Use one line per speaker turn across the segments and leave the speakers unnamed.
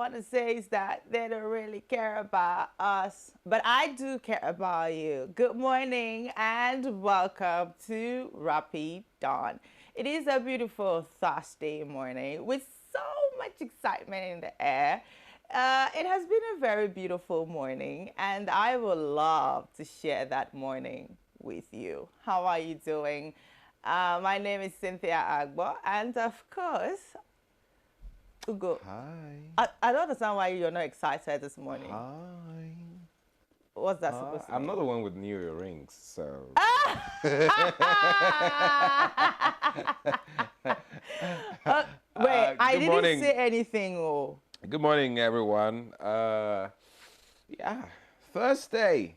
want to say is that they don't really care about us, but I do care about you. Good morning and welcome to Rapid Dawn. It is a beautiful Thursday morning with so much excitement in the air. It has been a very beautiful morning, and I would love to share that morning with you. How are you doing? My name is Cynthia Agbo, and of course, Ugo.
Hi.
I don't understand why you're not excited this morning.
Hi.
What's that supposed to
I'm not
mean?
the one with new earrings, so.
Uh, wait, I
Good
didn't
morning.
say anything. Oh,
Good morning, everyone. Yeah, Thursday.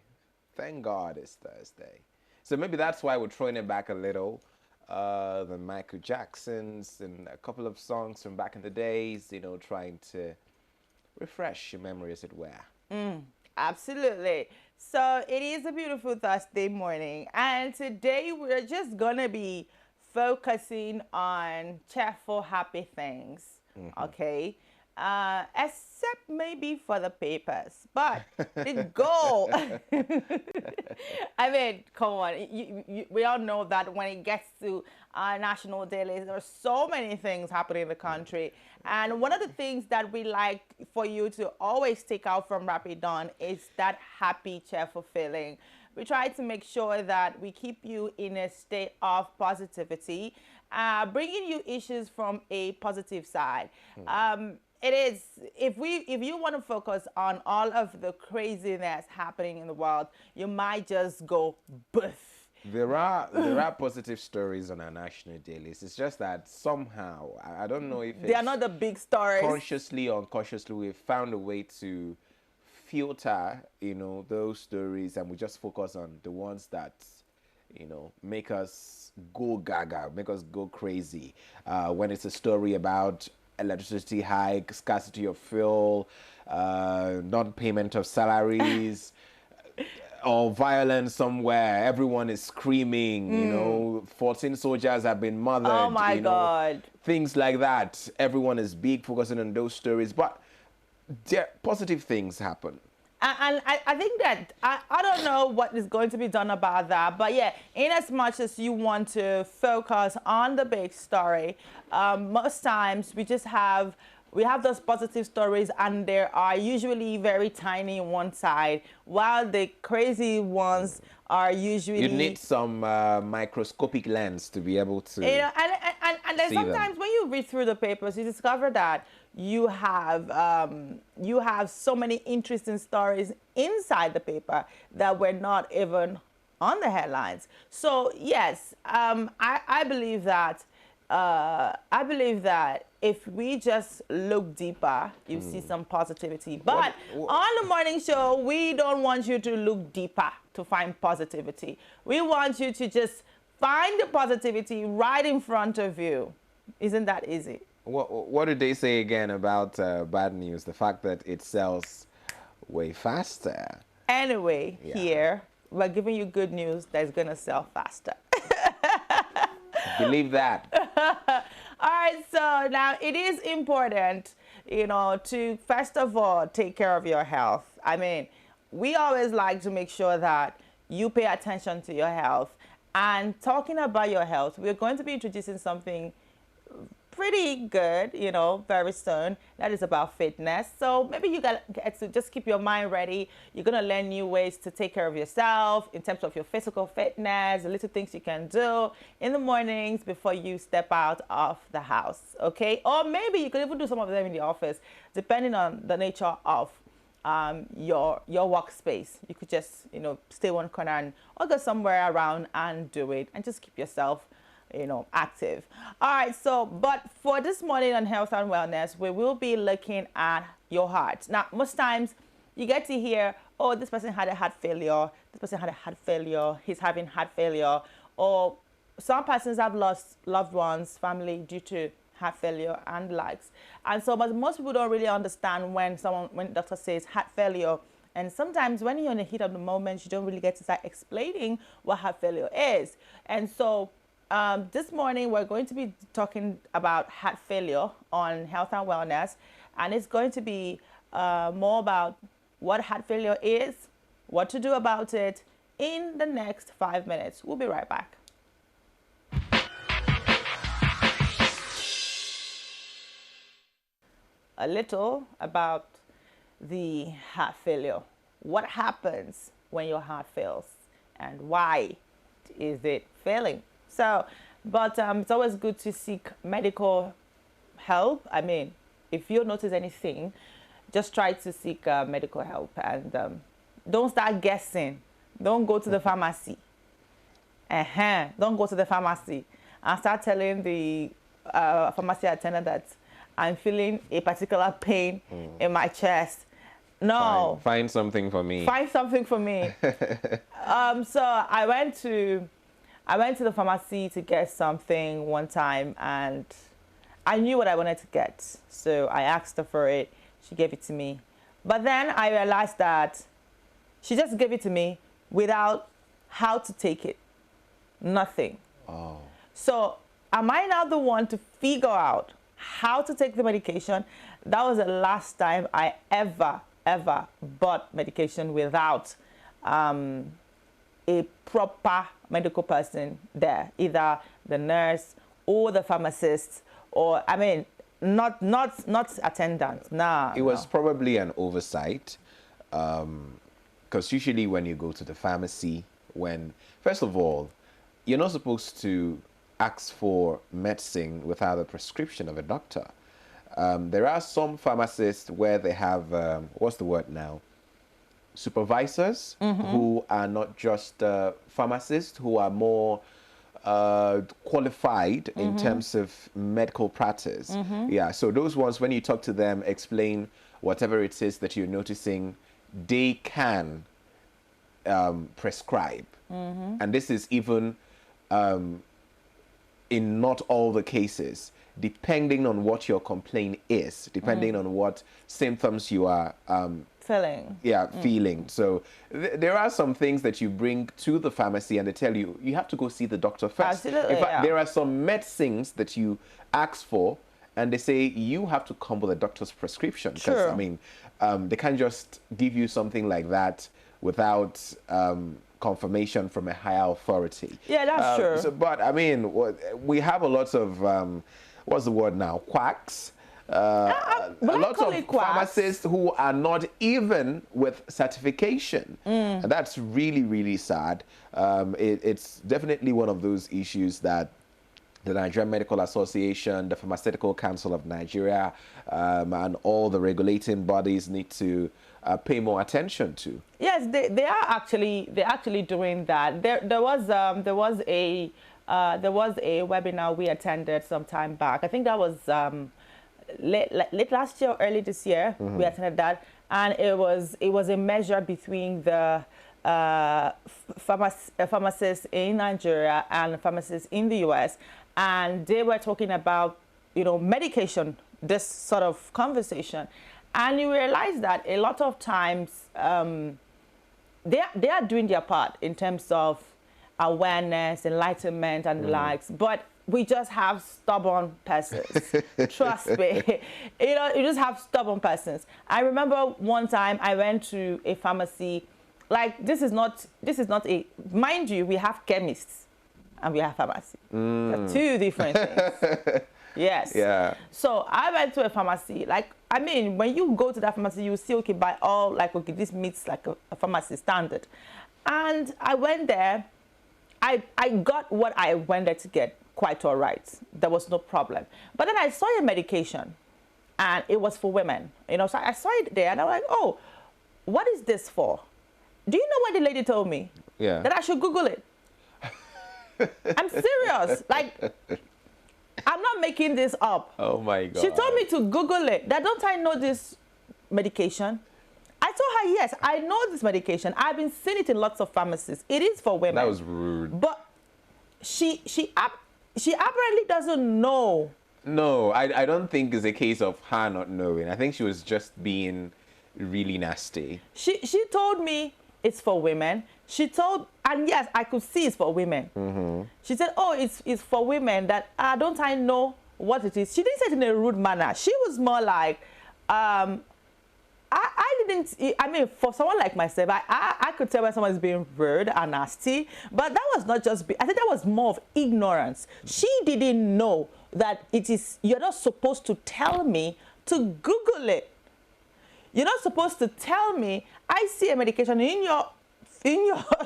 Thank God it's Thursday. So maybe that's why we're throwing it back a little. The Michael Jacksons and a couple of songs from back in the days, trying to refresh your memory, as it were.
absolutely. So it is a beautiful Thursday morning, and today we're just gonna be focusing on cheerful, happy things. Okay. Except maybe for the papers, but the goal. I mean, come on. We all know that when it gets to national dailies, there are so many things happening in the country. And one of the things that we like for you to always take out from Rapid Dawn is that happy, cheerful feeling. We try to make sure that we keep you in a state of positivity, bringing you issues from a positive side. It is, if you want to focus on all of the craziness happening in the world, you might just go boof.
There are positive stories on our national dailies. It's just that somehow I don't know if
They are
it's
not the big stories.
consciously or unconsciously we've found a way to filter those stories, and we just focus on the ones that make us go gaga, make us go crazy. When it's a story about electricity hike, scarcity of fuel, non-payment of salaries, or violence somewhere, everyone is screaming, 14 soldiers have been
Oh
murdered,
my God.
things like that. Everyone is big focusing on those stories, but there positive things happen.
And I think that I don't know what is going to be done about that, but yeah, in as much as you want to focus on the big story, most times we have those positive stories, and they are usually very tiny on one side, while the crazy ones are
You need
usually,
some microscopic lens to be able to
and then
see them.
sometimes when you read through the papers, you discover that you have so many interesting stories inside the paper that were not even on the headlines. So yes, I believe that if we just look deeper, you see some positivity. But
What
on the morning show, we don't want you to look deeper to find positivity. We want you to just find the positivity right in front of you. Isn't that easy?
what did they say again about bad news? The fact that it sells way faster.
Anyway,
Yeah.
here we're giving you good news that's going to sell faster.
Believe that.
All right, so now it is important, to first of all take care of your health. I mean, we always like to make sure that you pay attention to your health. And talking about your health, we're going to be introducing something pretty good, very soon. That is about fitness. So maybe you got to just keep your mind ready. You're going to learn new ways to take care of yourself in terms of your physical fitness, the little things you can do in the mornings before you step out of the house, okay? Or maybe you could even do some of them in the office, depending on the nature of your workspace. You could just, stay one corner and or go somewhere around and do it, and just keep yourself active. All right, so but for this morning on health and wellness, we will be looking at your heart. Now, most times you get to hear, oh, this person had a heart failure, this person had a heart failure, he's having heart failure, or some persons have lost loved ones, family due to heart failure and the likes. And so, but most people don't really understand when the doctor says heart failure. And sometimes when you're in the heat of the moment, you don't really get to start explaining what heart failure is. And so this morning, we're going to be talking about heart failure on health and wellness. And it's going to be more about what heart failure is, what to do about it in the next 5 minutes. We'll be right back. A little about the heart failure. What happens when your heart fails and why is it failing? So, but it's always good to seek medical help. I mean, if you notice anything, just try to seek medical help and don't start guessing. Don't go to the pharmacy. Don't go to the pharmacy and start telling the pharmacy attendant that I'm feeling a particular pain in my chest. No.
Find something for me.
Find something for me. So I went to the pharmacy to get something one time, and I knew what I wanted to get. So I asked her for it. She gave it to me. But then I realized that she just gave it to me without how to take it. Nothing.
Oh.
So am I now the one to figure out how to take the medication? That was the last time I ever bought medication without a proper medical person there, either the nurse or the pharmacist, or I mean, not attendant. Nah.
It was probably an oversight, because usually when you go to the pharmacy, first of all, you're not supposed to ask for medicine without a prescription of a doctor. There are some pharmacists where they have, what's the word now? Supervisors who are not just pharmacists, who are more qualified in terms of medical practice. Yeah, so those ones, when you talk to them, explain whatever it is that you're noticing, they can prescribe. And this is even in not all the cases, depending on what your complaint is, depending on what symptoms you are
feeling.
Yeah, feeling. So there are some things that you bring to the pharmacy and they tell you, you have to go see the doctor first.
Absolutely,
in fact, there are some medicines that you ask for and they say you have to come with a doctor's prescription. Because, I mean, they can't just give you something like that without confirmation from a higher authority.
Yeah, that's true.
So, but, I mean, we have a lot of, what's the word now, quacks. A lot of pharmacists who are not even with certification. And that's really, really sad. It's definitely one of those issues that the Nigerian Medical Association, the Pharmaceutical Council of Nigeria, and all the regulating bodies need to pay more attention to.
Yes, they're actually doing that. There was a webinar we attended some time back. I think that was late last year, early this year. We attended that, and it was a measure between the pharmacists in Nigeria and pharmacists in the US, and they were talking about medication, this sort of conversation, and you realize that a lot of times they are doing their part in terms of awareness, enlightenment, and the likes, but we just have stubborn persons. Trust me. You just have stubborn persons. I remember one time I went to a pharmacy. Like, this is not a, mind you, we have chemists and we have pharmacy. They're two different things. Yes.
Yeah.
So I went to a pharmacy. Like, I mean, when you go to that pharmacy, you see, okay, by all, like, okay, this meets like a pharmacy standard. And I went there. I got what I went there to get quite all right. There was no problem. But then I saw a medication and it was for women. So I saw it there and I was like, oh, what is this for? Do you know what the lady told me?
Yeah.
That I should Google it. I'm serious. Like, I'm not making this up.
Oh my God.
She told me to Google it. That don't I know this medication? I told her, yes, I know this medication. I've been seeing it in lots of pharmacies. It is for women.
That was rude.
But she apparently doesn't know.
No, I don't think it's a case of her not knowing. I think she was just being really nasty.
She told me it's for women. She told, and yes, I could see it's for women. She said, oh, it's for women that, don't I know what it is? She didn't say it in a rude manner. She was more like, I didn't, I mean, for someone like myself, I could tell when someone is being rude and nasty, but that was not just, I think that was more of ignorance. She didn't know that you're not supposed to tell me to Google it. You're not supposed to tell me, I see a medication in your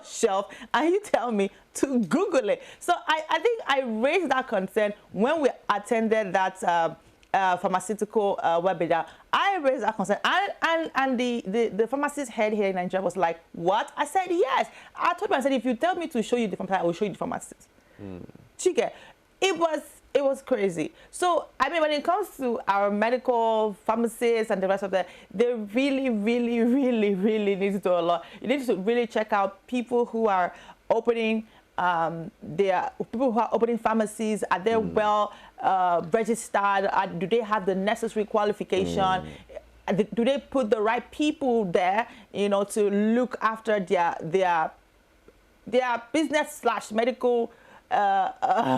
shelf and you tell me to Google it. So I think I raised that concern when we attended that pharmaceutical webinar. I raised that concern, and the pharmacist head here in Nigeria was like, what? I said, yes. I told him, I said, if you tell me to show you the pharmacist, I will show you the pharmacist. Chike, it was crazy. So, I mean, when it comes to our medical pharmacists and the rest of that, they really, really, really, really need to do a lot. You need to really check out people who are opening pharmacies. Are they well registered? Do they have the necessary qualification? Do they put the right people there, you know, to look after their business / medical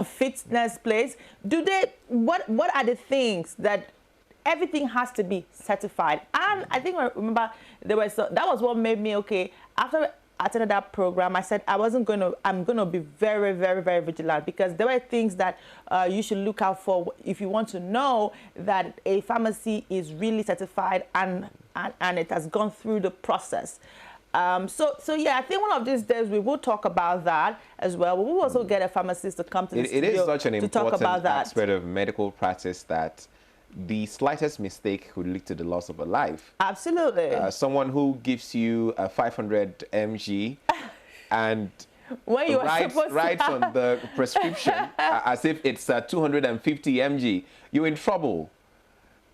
fitness place? Do they, what are the things that everything has to be certified? And I think I remember that was what made me, okay, after I attended that program, I said I'm going to be very, very, very vigilant, because there were things that you should look out for if you want to know that a pharmacy is really certified and it has gone through the process. So yeah, I think one of these days we will talk about that as well. We will also get a pharmacist to come to the studio
it is such an
to talk about
important
that
aspect of medical practice that the slightest mistake could lead to the loss of a life.
Absolutely.
Someone who gives you a 500 mg and
when you
writes on the prescription as if it's 250 mg, you're in trouble.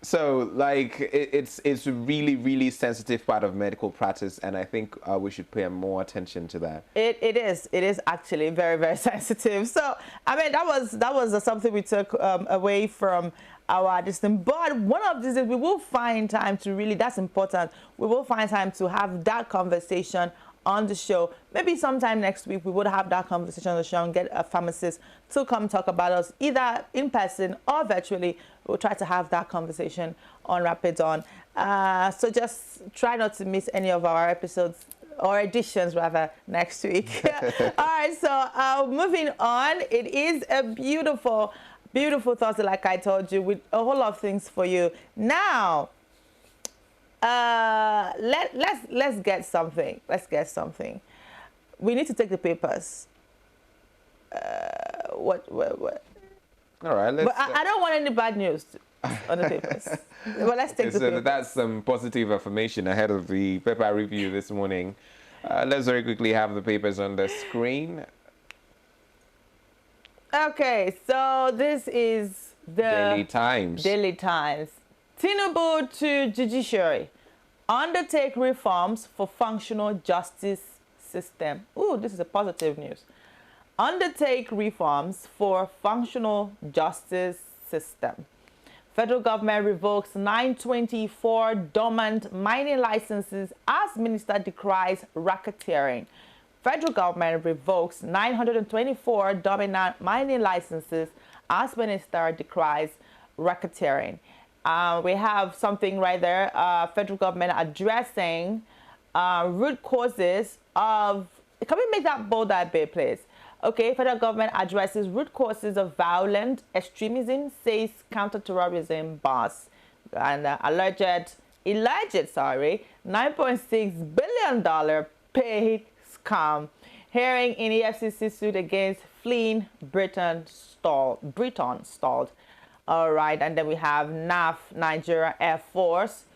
So, like, it's a really, really sensitive part of medical practice, and I think we should pay more attention to that.
It is actually very, very sensitive. So, I mean, that was something we took away from our distance. But one of these days we will find time to really, that's important, we will find time to have that conversation on the show. Maybe sometime next week we would have that conversation on the show and get a pharmacist to come talk about us, either in person or virtually. We'll try to have that conversation on Rapid On. So just try not to miss any of our episodes, or editions rather, next week. All right, so moving on. It is a beautiful, beautiful Thursday, like I told you, with a whole lot of things for you. Now, let's get something. Let's get something. We need to take the papers. What?
All right, let's.
But I don't want any bad news on the papers. But let's take the papers.
That's some positive information ahead of the paper review this morning. Let's very quickly have the papers on the screen.
Okay, so this is the
Daily Times.
Daily Times. Tinubu to judiciary. Undertake reforms for functional justice system. Ooh, this is a positive news. Undertake reforms for functional justice system. Federal government revokes 924 dormant mining licenses as minister decries racketeering. Federal government revokes 924 dormant mining licenses as minister decries racketeering. We have something right there. Federal government addressing root causes of. Can we make that bold a bit, please? Okay, federal government addresses root causes of violent extremism, says counterterrorism boss, and alleged $9.6 billion paid scam. Hearing in EFCC suit against fleeing Britain stalled. All right, and then we have NAF, Nigeria Air Force,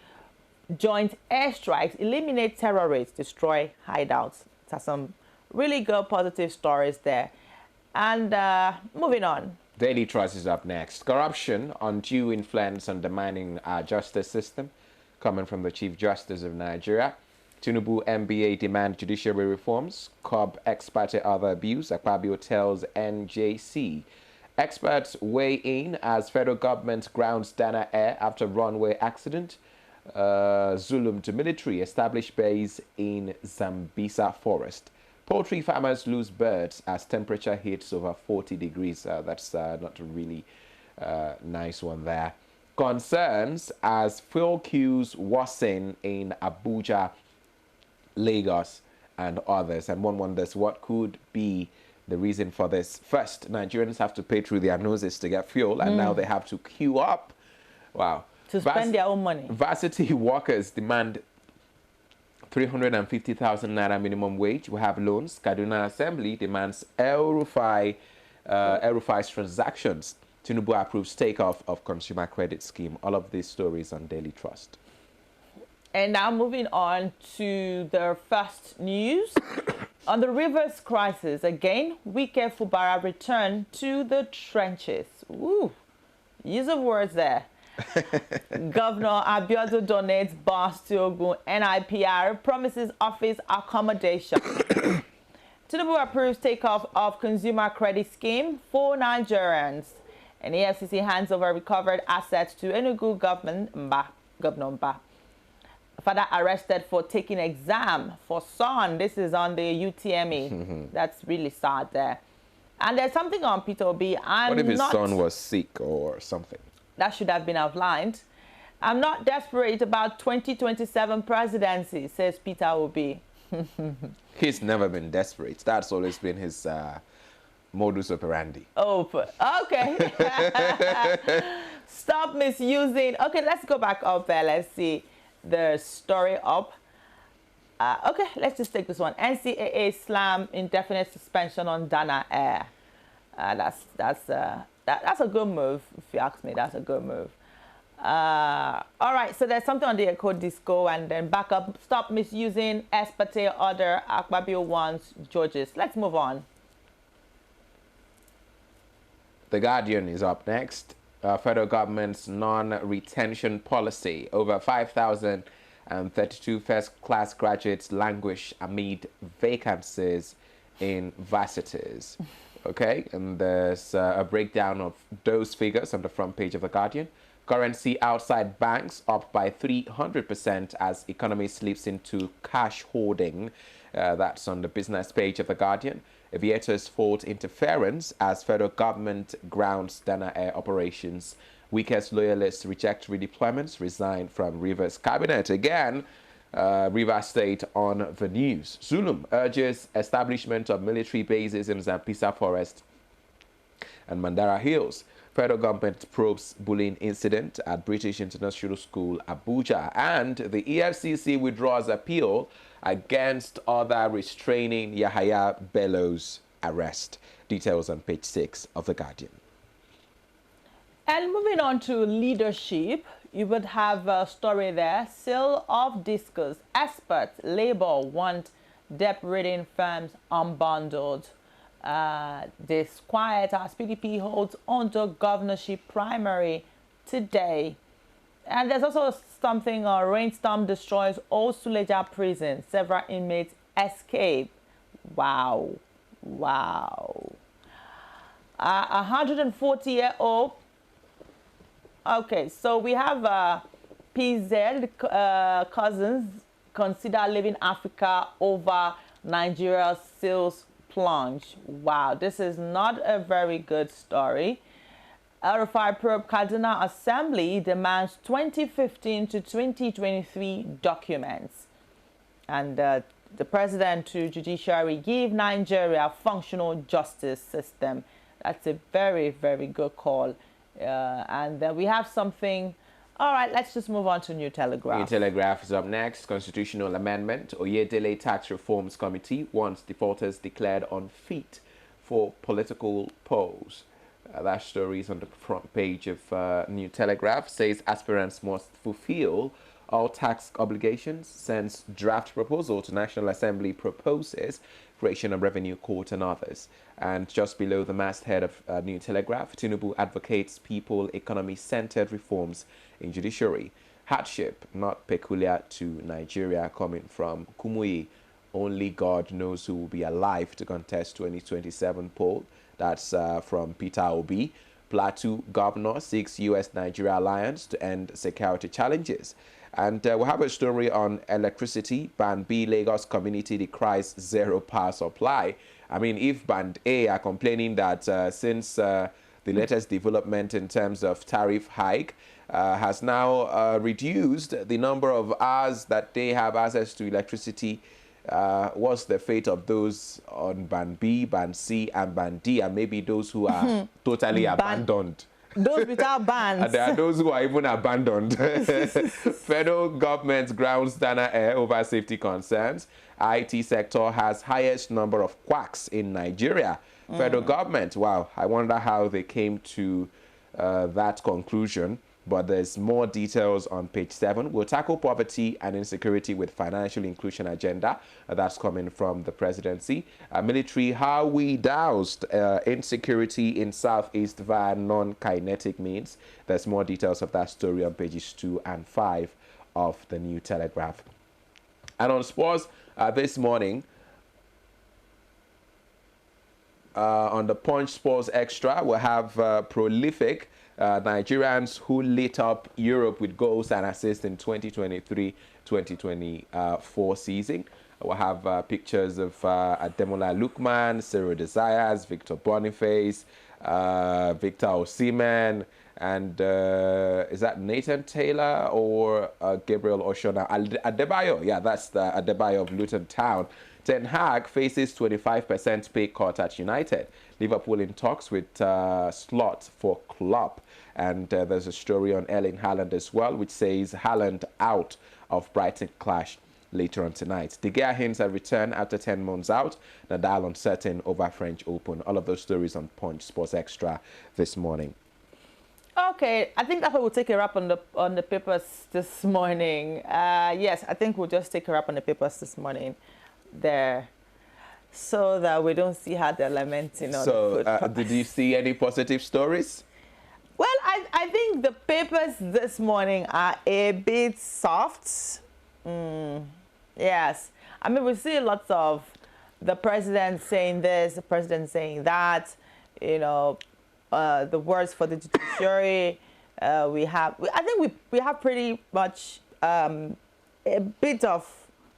joint airstrikes, eliminate terrorists, destroy hideouts. That's some really good positive stories there. And moving on.
Daily Trust is up next. Corruption, undue influence undermining our justice system, coming from the Chief Justice of Nigeria. Tinubu MBA demand judiciary reforms, curb ex parte other abuse, Akpabio tells NJC. Experts weigh in as federal government grounds Dana Air after runway accident. Zulum to military, establish base in Zambisa forest. Poultry farmers lose birds as temperature hits over 40 degrees. That's not a really nice one there. concerns as fuel queues worsen in Abuja, Lagos, and others. And one wonders what could be the reason for this. First, Nigerians have to pay through their noses to get fuel, and now they have to queue up. Wow.
To spend their own money.
Varsity workers demand 350,000 naira minimum wage. We have loans. Kaduna Assembly demands El-Rufai's transactions. Tinubu approves takeoff of consumer credit scheme. All of these stories on Daily Trust.
And now moving on to the first news. On the rivers crisis, again, Wike Fubara returned to the trenches. Ooh, use of words there. Governor Abiodun donates bus to Ogun. NIPR promises office accommodation. Tinubu approves takeoff of consumer credit scheme for Nigerians. And EFCC hands over recovered assets to Enugu government, Governor Mba. Father arrested for taking exam for son. This is on the UTME. That's really sad there. And there's something on Peter Obi.
What if his son was sick or something?
That should have been outlined. I'm not desperate about 2027 presidency, says Peter Obi.
He's never been desperate. That's always been his modus operandi.
Oh, okay. Stop misusing. Okay, let's go back up there. Let's see the story up. Okay, let's just take this one. NCAA slam indefinite suspension on Dana Air. That's a good move, if you ask me. That's a good move. All right, so there's something on the Echo Disco, and then back up. Stop misusing Espate order. Akpabio wants Georges. Let's move on.
The Guardian is up next. Federal government's non-retention policy. Over 5,032 first-class graduates languish amid vacancies in varsities. Okay, and there's a breakdown of those figures on the front page of The Guardian. Currency outside banks up by 300% as economy slips into cash hoarding. That's on the business page of The Guardian. Aviators fault interference as federal government grounds Dana Air operations. Weakest loyalists reject redeployments, resign from Rivers cabinet. Again, Rivers State on the news. Zulum urges establishment of military bases in Zampisa Forest and Mandara Hills. Federal government probes bullying incident at British International School, Abuja. And the EFCC withdraws appeal against other restraining Yahaya Bello's arrest. Details on page 6 of The Guardian.
And moving on to leadership, you would have a story there. Sale of discos. Experts, Labour want debt-ridden firms unbundled. This quiet as PDP holds onto governorship primary today. And there's also something, rainstorm destroys old Suleja prison. Several inmates escape. Wow. Wow. 140-year-old. Okay, so we have PZ cousins consider leaving Africa over Nigeria's sales plunge. Wow, this is not a very good story. El-Rufai probe Kaduna Assembly demands 2015 to 2023 documents. And the president to judiciary give Nigeria a functional justice system. That's a very, very good call. And then we have something. All right, let's just move on to New Telegraph.
New Telegraph is up next. Constitutional amendment. Oyedele Tax Reforms Committee wants defaulters declared unfit for political polls. That story is on the front page of New Telegraph. Says aspirants must fulfill all tax obligations. Sends draft proposal to National Assembly, proposes creation of revenue court and others. And just below the masthead of New Telegraph, Tinubu advocates people economy-centered reforms in judiciary. Hardship not peculiar to Nigeria, coming from Kumuyi. Only God knows who will be alive to contest 2027 poll. That's from Peter Obi. Plateau governor seeks U.S.-Nigeria alliance to end security challenges. And we have a story on electricity. Band B Lagos community decries zero power supply. I mean, if Band A are complaining that since the latest development in terms of tariff hike has now reduced the number of hours that they have access to electricity. What's the fate of those on Band B, Band C, and Band D, and maybe those who are totally abandoned?
Those without bands.
And there are those who are even abandoned. Federal government grounds Dana Air over safety concerns. IT sector has highest number of quacks in Nigeria. Federal government, wow, I wonder how they came to that conclusion. But there's more details on page 7. We'll tackle poverty and insecurity with financial inclusion agenda. That's coming from the presidency. Military, how we doused insecurity in Southeast via non-kinetic means. There's more details of that story on pages 2 and 5 of the New Telegraph. And on sports this morning, on the Punch Sports Extra, we'll have prolific Nigerians who lit up Europe with goals and assists in 2023-2024 season. We'll have pictures of Ademola Lookman, Cyril Desires, Victor Boniface, Victor Osimhen, and is that Nathan Taylor or Gabriel Oshona? Adebayo, yeah, that's the Adebayo of Luton Town. Ten Hag faces 25% pay cut at United. Liverpool in talks with slot for Klopp. And there's a story on Erling Haaland as well, which says Haaland out of Brighton clash later on tonight. De Gea hints a return after 10 months out. Nadal uncertain over French Open. All of those stories on Punch Sports Extra this morning.
Okay, I think that's what we'll take a wrap on the papers this morning. Yes, I think we'll just take a wrap on the papers this morning there, so that we don't see how they're lamenting on the food.
Did you see any positive stories?
Well, I think the papers this morning are a bit soft. Yes. I mean, we see lots of the president saying this, the president saying that, you know, the words for the judiciary. I think we have pretty much a bit of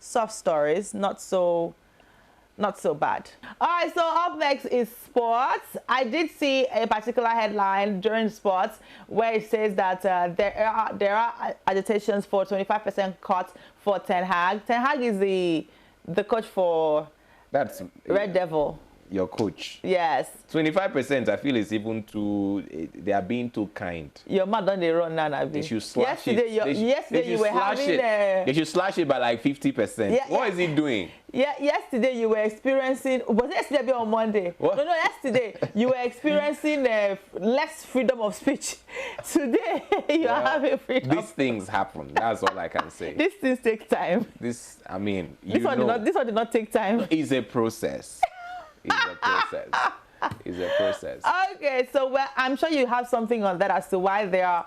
soft stories, not so bad. All right, so up next is sports. I did see a particular headline during sports where it says that there are agitations for 25% cut for Ten Hag. Ten Hag is the coach for Red Devil.
Your coach.
Yes.
25%, I feel, is even too. They are being too kind.
Your man done the run now, Nabi.
They should slash it.
Yesterday you were having.
They should slash it by like 50%.
Yeah,
what is he doing?
Yeah, yesterday you were experiencing. Was it yesterday or on Monday?
What?
No, yesterday you were experiencing less freedom of speech. Today you are having freedom.
These things happen. That's all I can say.
These things take time.
This one
did not take time.
It's a process. It's a process. It's a process.
Okay, so I'm sure you have something on that as to why there are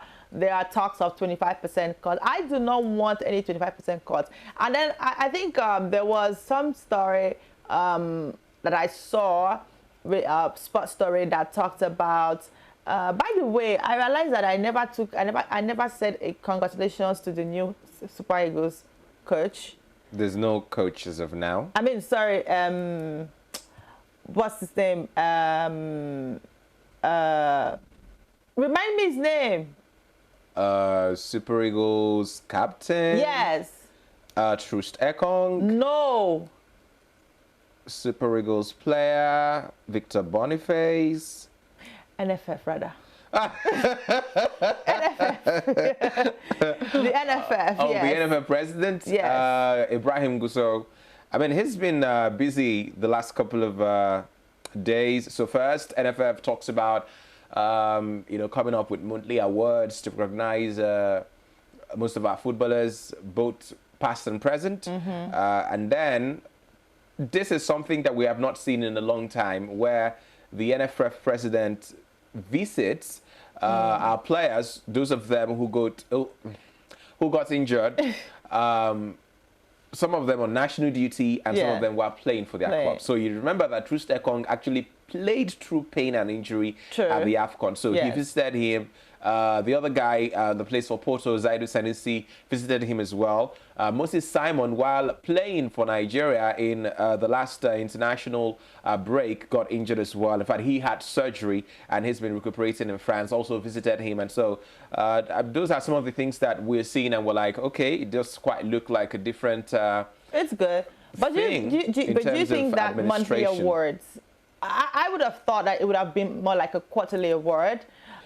talks of 25% cut. I do not want any 25% cut. And then I think there was some story that I saw, a sports story that talked about. By the way, I realized that I never said a congratulations to the new Super Eagles coach.
There's no coach as of now.
I mean, sorry. What's his name? Remind me his name.
Super Eagles captain.
Yes.
Troost Ekong.
No.
Super Eagles player Victor Boniface.
NFF rather. NFF. The NFF.
Oh,
yes.
the NFF president.
Yes.
Ibrahim Gusso. I mean, he's been busy the last couple of days. So first, NFF talks about, coming up with monthly awards to recognize most of our footballers, both past and present. And then this is something that we have not seen in a long time, where the NFF president visits our players, those of them who got injured. Some of them on national duty and some of them were playing for their club. So you remember that Troost Ekong actually played through pain and injury
True.
at the AFCON. So he
Yes.
visited him. The other guy, the place for Porto, Zaidu Sanusi, visited him as well. Moses Simon, while playing for Nigeria in the last international break, got injured as well. In fact, he had surgery and he's been recuperating in France, also visited him. And so those are some of the things that we're seeing and we're like, okay, it does quite look like a different
It's good. But do
thing
you
in terms
think
of
that monthly
administration.
awards, I would have thought that it would have been more like a quarterly award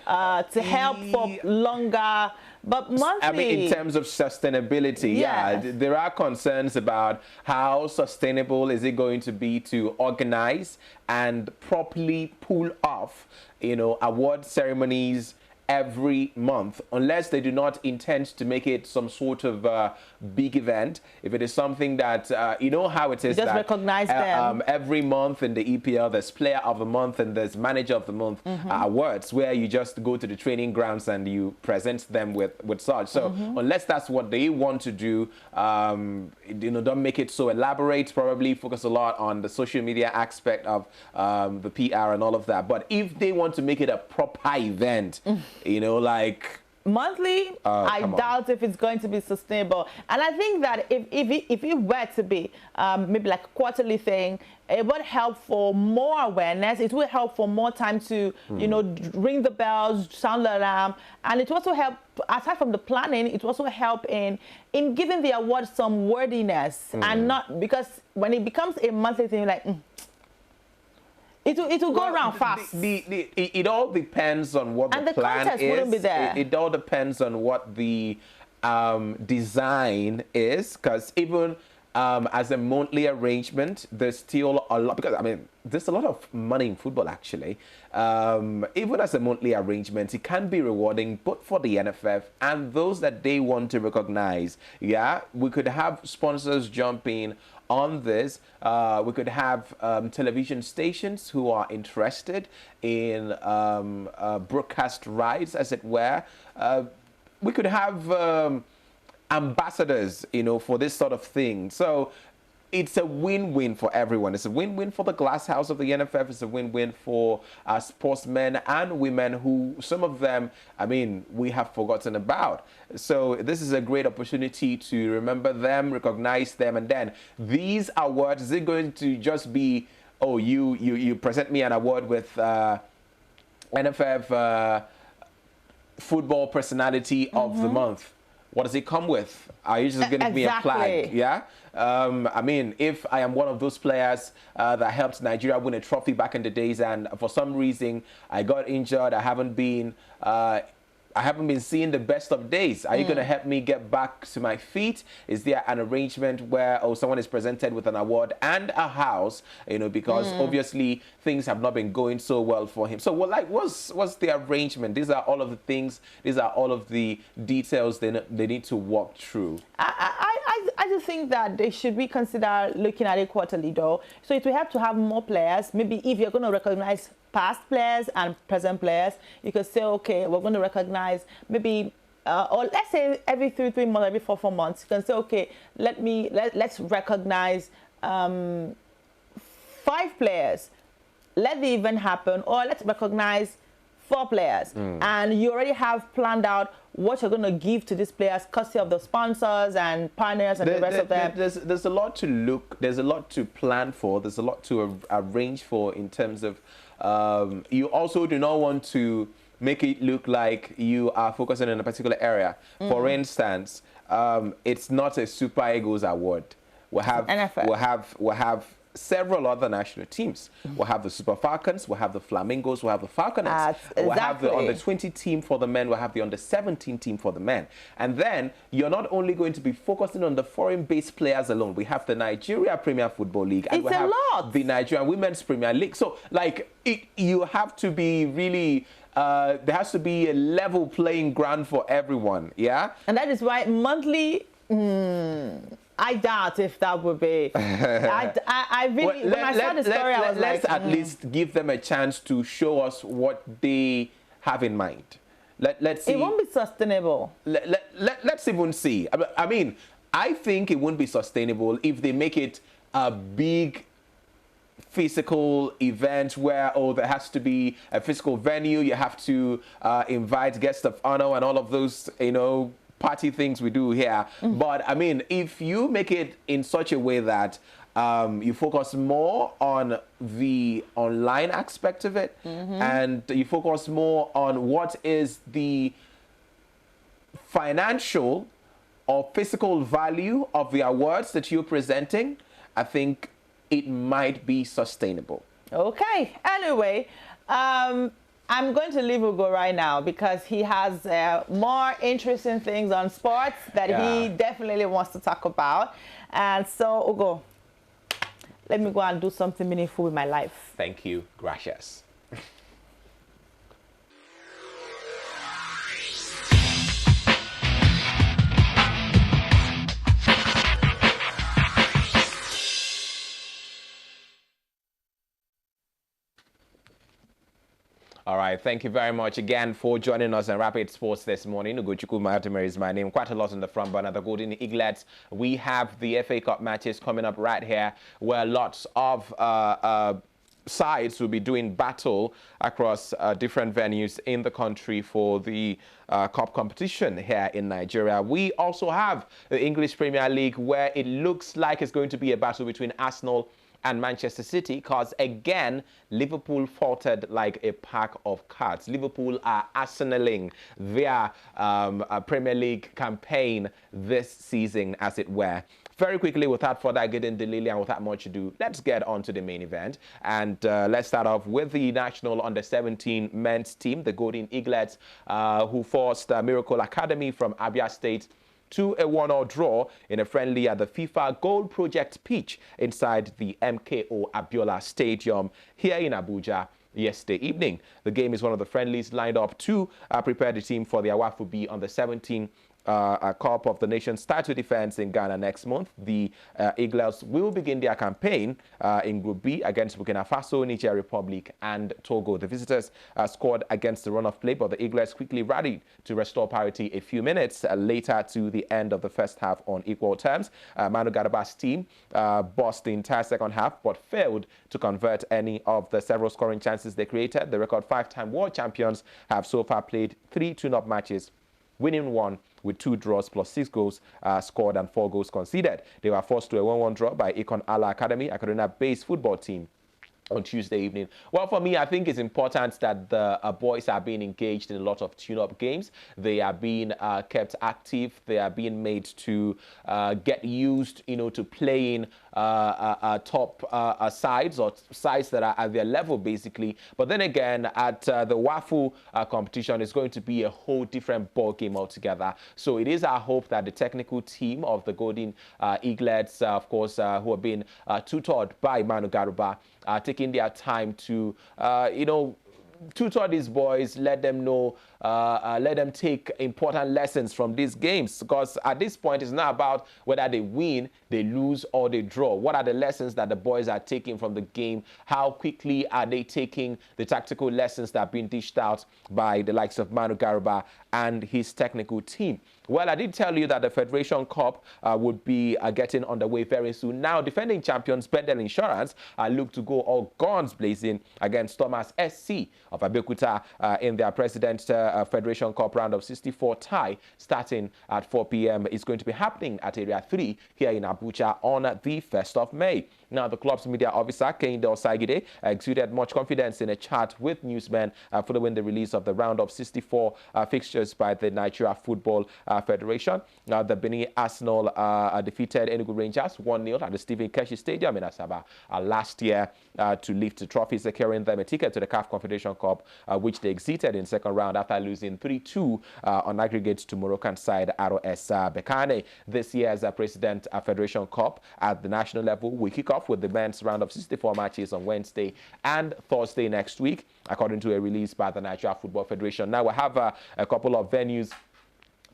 to help for longer, but monthly.
I mean, in terms of sustainability,
Yes.
there are concerns about how sustainable is it going to be to organize and properly pull off, award ceremonies every month, unless they do not intend to make it some sort of big event. If it is something that, you know how it is,
Just
that
recognize them.
every month in the EPL, there's Player of the Month and there's Manager of the Month awards, where you just go to the training grounds and you present them with such. So unless that's what they want to do, don't make it so elaborate. Probably focus a lot on the social media aspect of the PR and all of that. But if they want to make it a proper event, like
monthly, I doubt if it's going to be sustainable. And I think that if it were to be maybe like a quarterly thing, it would help for more awareness. It will help for more time to, ring the bells, sound the alarm. And it also help, aside from the planning, it also help in giving the award some wordiness. And not, because when it becomes a monthly thing, like, it will go around fast.
It all depends on what
And
the
the
plan
context
is.
wouldn't be there.
It all depends on what the design is, because even as a monthly arrangement, there's still a lot, because I mean, there's a lot of money in football actually. Even as a monthly arrangement, it can be rewarding both for the NFF and those that they want to recognize. Yeah, we could have sponsors jump in on this. We could have television stations who are interested in broadcast rights, as it were. We could have ambassadors, for this sort of thing. So it's a win-win for everyone. It's a win-win for the glass house of the NFF. It's a win-win for sportsmen and women who, some of them, I mean, we have forgotten about. So this is a great opportunity to remember them, recognize them, and then these awards, is it going to just be, oh, you present me an award with NFF Football Personality of the Month? What does it come with? Are you just going to give me a flag? Yeah. I mean, if I am one of those players that helped Nigeria win a trophy back in the days, and for some reason I got injured, I haven't been seeing the best of days. Are you going to help me get back to my feet? Is there an arrangement where, someone is presented with an award and a house, because obviously things have not been going so well for him. So, what's the arrangement? These are all of the things, these are all of the details they need to walk through.
I just think that they should reconsider looking at it quarterly, though. So it will have to have more players. Maybe if you're going to recognize past players and present players, you could say, okay, we're going to recognize maybe, or let's say every 3 months, every 4 months. You can say, okay, let's recognize 5 players. Let the event happen, or let's recognize 4 players. And you already have planned out what you're going to give to these players, courtesy of the sponsors and partners and the rest of them.
There's a lot to look, there's a lot to plan for, there's a lot to arrange for in terms of, you also do not want to make it look like you are focusing on a particular area. For instance, it's not a Super Eagles award. We'll have
NFL.
We'll have several other national teams. We'll have the Super Falcons, we'll have the Flamingos, we'll have the Falconers, we'll have the under-20 team for the men, we'll have the under-17 team for the men. And then you're not only going to be focusing on the foreign-based players alone. We have the Nigeria Premier Football League, and we have the Nigerian Women's Premier League. So, you have to be really... there has to be a level playing ground for everyone, yeah?
And that is why monthly... I doubt if that would be. I really, when I saw the story, I was like,
let's at least give them a chance to show us what they have in mind. Let's see.
It won't be sustainable.
Let's even see. I mean, I think it won't be sustainable if they make it a big physical event where, oh, there has to be a physical venue, you have to invite guests of honor and all of those, you know, party things we do here. But I mean, if you make it in such a way that you focus more on the online aspect of it, and you focus more on what is the financial or physical value of the awards that you're presenting, I think it might be sustainable.
Okay. Anyway, I'm going to leave Ugo right now because he has more interesting things on sports that he definitely wants to talk about. And so, Ugo, let me go and do something meaningful with my life.
Thank you. Gracias. All right, thank you very much again for joining us on Rapid Sports this morning. Ugochukwu Mayotimere is my name. Quite a lot on the front burner. The Golden Eaglets. We have the FA Cup matches coming up right here, where lots of sides will be doing battle across different venues in the country for the cup competition here in Nigeria. We also have the English Premier League, where it looks like it's going to be a battle between Arsenal and Manchester City, because again, Liverpool faltered like a pack of cards. Liverpool are arsenaling their Premier League campaign this season, as it were. Very quickly, without further getting delay and without much ado, let's get on to the main event. And let's start off with the national under-17 men's team, the Golden Eaglets, who forced Miracle Academy from Abia State to a 1-1 draw in a friendly at the FIFA Goal Project pitch inside the MKO Abiola Stadium here in Abuja yesterday evening. The game is one of the friendlies lined up to prepare the team for the Awafu B on the 17th Cup of the Nations title defense in Ghana next month. The Eagles will begin their campaign in Group B against Burkina Faso, Niger Republic, and Togo. The visitors scored against the run of play, but the Eagles quickly rallied to restore parity a few minutes later to the end of the first half on equal terms. Manu Garaba's team bossed the entire second half, but failed to convert any of the several scoring chances they created. The record 5-time world champions have so far played 3 tune-up matches, winning 1 with 2 draws plus 6 goals scored and 4 goals conceded. They were forced to a 1-1 draw by Ikon Allah Academy, a Kaduna-based football team, on Tuesday evening. Well, for me, I think it's important that the boys are being engaged in a lot of tune-up games. They are being kept active. They are being made to get used, you know, to playing top sides or sides that are at their level, basically. But then again, at the WAFU competition, it's going to be a whole different ball game altogether. So it is our hope that the technical team of the Golden Eaglets, of course, who have been tutored by Manu Garuba, taking their time to, you know, tutor these boys, let them know, let them take important lessons from these games, because at this point it's not about whether they win, they lose, or they draw. What are the lessons that the boys are taking from the game? How quickly are they taking the tactical lessons that are being dished out by the likes of Manu Garuba and his technical team? Well, I did tell you that the Federation Cup would be getting underway very soon. Now, defending champions Bendel Insurance look to go all guns blazing against Thomas SC of Abeokuta in their President Federation Cup round of 64 tie, starting at 4 p.m. It's going to be happening at Area 3 here in Abuja on the 1st of May. Now, the club's media officer, Kehinde Osaigide, exuded much confidence in a chat with newsmen following the release of the round of 64 fixtures by the Nigeria Football Federation. Now, the Benin Arsenal defeated Enugu Rangers 1-0 at the Stephen Keshi Stadium in Asaba last year to lift the trophy, securing them a ticket to the CAF Confederation Cup, which they exited in second round after losing 3-2 on aggregate to Moroccan side ROS Bekane. This year's President Federation Cup at the national level will kick off with the men's round of 64 matches on Wednesday and Thursday next week, according to a release by the Nigeria Football Federation. Now, we have a couple of venues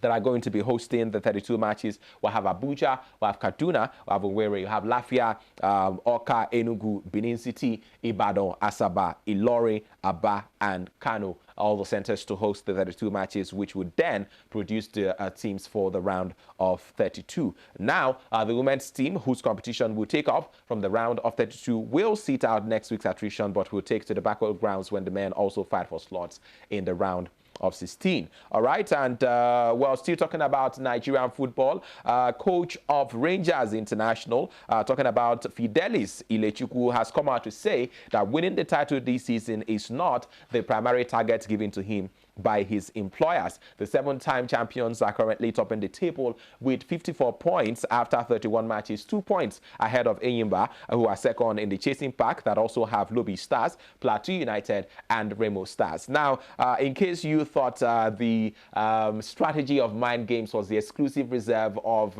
that are going to be hosting the 32 matches. We'll have Abuja, we'll have Kaduna, we'll have Owerri, we'll have Lafia, Oka, Enugu, Benin City, Ibadan, Asaba, Ilori, Aba, and Kano. All the centers to host the 32 matches, which would then produce the teams for the round of 32. Now, the women's team, whose competition will take off from the round of 32, will sit out next week's attrition, but will take to the backward grounds when the men also fight for slots in the round of 16. All right, and well, still talking about Nigerian football, coach of Rangers International, talking about Fidelis Ilechukwu, has come out to say that winning the title this season is not the primary target given to him by his employers. The 7-time champions are currently topping the table with 54 points after 31 matches, 2 points ahead of Enyimba, who are second in the chasing pack, that also have Lobby Stars, Plateau United, and Remo Stars. Now, in case you thought the strategy of Mind Games was the exclusive reserve of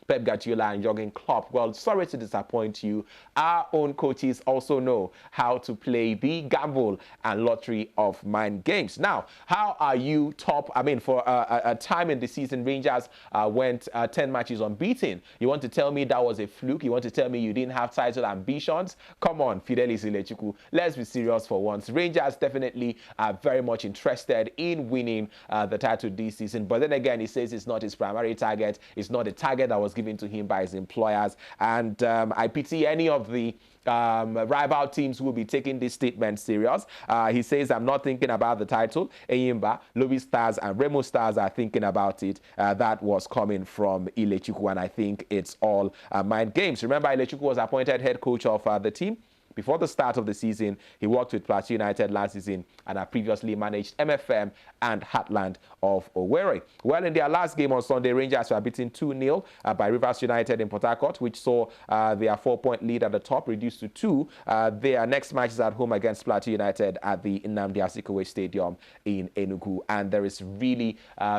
Pep Guardiola and Jurgen Klopp, well, sorry to disappoint you. Our own coaches also know how to play the gamble and lottery of Mind Games. Now, how are you top? I mean, for a time in the season, Rangers went 10 matches unbeaten. You want to tell me that was a fluke? You want to tell me you didn't have title ambitions? Come on, Fidelis Ilechukwu. Let's be serious for once. Rangers definitely are very much interested in winning the title this season. But then again, he says it's not his primary target. It's not a target that was given to him by his employers. And I pity any of the rival teams who will be taking this statement serious. He says, I'm not thinking about the title. Enyimba, Lobby Stars, and Remo Stars are thinking about it. That was coming from Ilechukwu, and I think it's all Mind Games. Remember, Ilechukwu was appointed head coach of the team. Before the start of the season, he worked with Plateau United last season and had previously managed MFM and Heartland of Owerri. Well, in their last game on Sunday, Rangers were beaten 2-0 by Rivers United in Port Harcourt, which saw their 4-point lead at the top reduced to 2. Their next match is at home against Plateau United at the Nnamdi Azikiwe Stadium in Enugu, and there is really